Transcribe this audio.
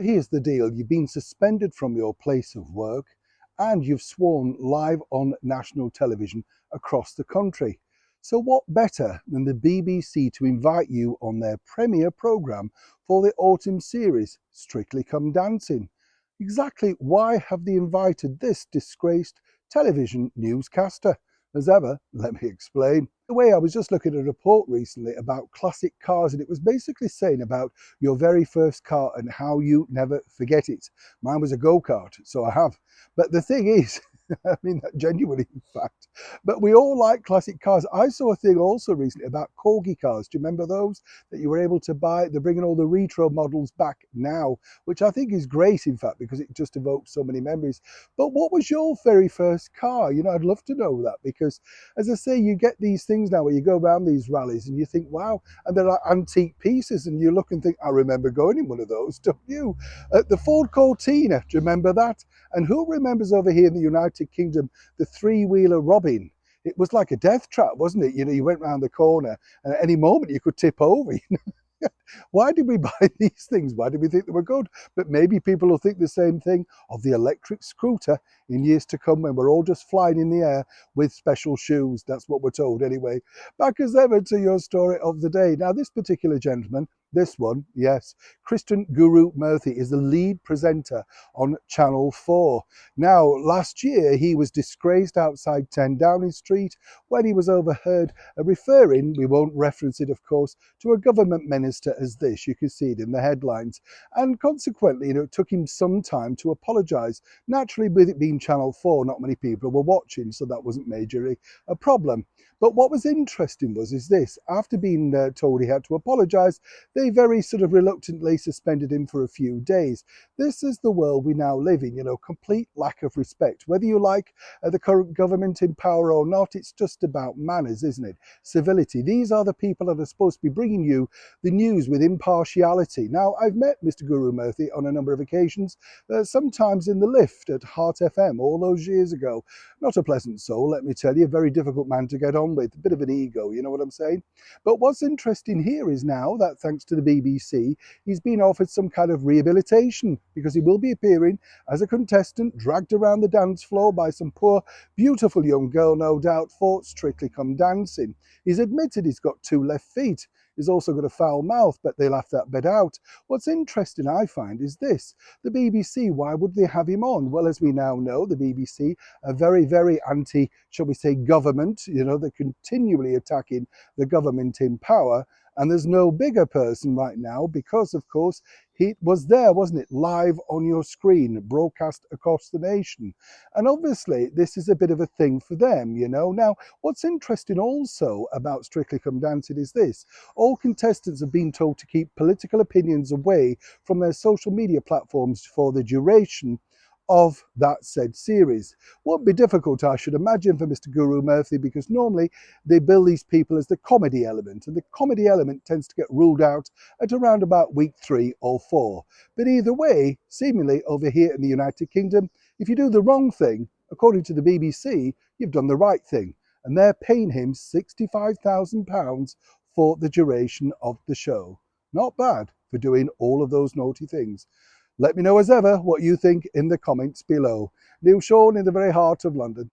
Here's the deal. You've been suspended from your place of work and you've sworn live on national television across the country. So what better than the BBC to invite you on their premiere programme for the autumn series, Strictly Come Dancing? Exactly why have they invited this disgraced television newscaster? As ever, let me explain. The way I was just looking at a report recently about classic cars, and it was basically saying about your very first car and how you never forget it. Mine was a go-kart, so I have. But the thing is, I mean that genuinely, in fact. But we all like classic cars. I saw a thing also recently about corgi cars. Do you remember those that you were able to buy? They're bringing all the retro models back now, which I think is great, in fact, because it just evokes so many memories. But what was your very first car? You know, I'd love to know that, because as I say, you get these things now where you go around these rallies and you think, wow, and they're like antique pieces, and you look and think, I remember going in one of those, don't you? The Ford Cortina, do you remember that? And who remembers over here in the United Kingdom, the three-wheeler Robin? It was like a death trap, wasn't it? You know, you went round the corner and at any moment you could tip over. Why did we buy these things? Why did we think they were good? But maybe people will think the same thing of the electric scooter in years to come, when we're all just flying in the air with special shoes. That's what we're told anyway. Back as ever to your story of the day. Now, this particular gentleman, this one, yes, Krishnan Guru Murthy is the lead presenter on Channel 4. Now, last year he was disgraced outside 10 Downing Street when he was overheard referring, we won't reference it of course, to a government minister as this. You can see it in the headlines. And consequently, you know, it took him some time to apologise. Naturally, with it being Channel 4, not many people were watching, so that wasn't majorly a problem. But what was interesting is this: after being told he had to apologise, they very sort of reluctantly suspended him for a few days. This is the world we now live in, you know, complete lack of respect. Whether you like the current government in power or not, it's just about manners, isn't it? Civility. These are the people that are supposed to be bringing you the news with impartiality. Now, I've met Mr. Guru Murthy on a number of occasions, sometimes in the lift at Heart FM all those years ago. Not a pleasant soul, let me tell you, a very difficult man to get on with, a bit of an ego, you know what I'm saying? But what's interesting here is now that thanks to the BBC, he's been offered some kind of rehabilitation, because he will be appearing as a contestant dragged around the dance floor by some poor, beautiful young girl, no doubt, for Strictly Come Dancing. He's admitted he's got two left feet. He's also got a foul mouth, but they laughed that bit out. What's interesting, I find, is this. The BBC, why would they have him on? Well, as we now know, the BBC are very, very anti, shall we say, government. You know, they're continually attacking the government in power. And there's no bigger person right now because, of course, he was there, wasn't it? Live on your screen, broadcast across the nation. And obviously, this is a bit of a thing for them, you know. Now, what's interesting also about Strictly Come Dancing is this. All contestants have been told to keep political opinions away from their social media platforms for the duration of that said series. Won't be difficult, I should imagine, for Mr. Guru Murthy, because normally they bill these people as the comedy element, and the comedy element tends to get ruled out at around about week 3 or 4. But either way, seemingly over here in the United Kingdom, if you do the wrong thing, according to the BBC, you've done the right thing, and they're paying him £65,000 for the duration of the show. Not bad for doing all of those naughty things. Let me know as ever what you think in the comments below. Neil Sean in the very heart of London.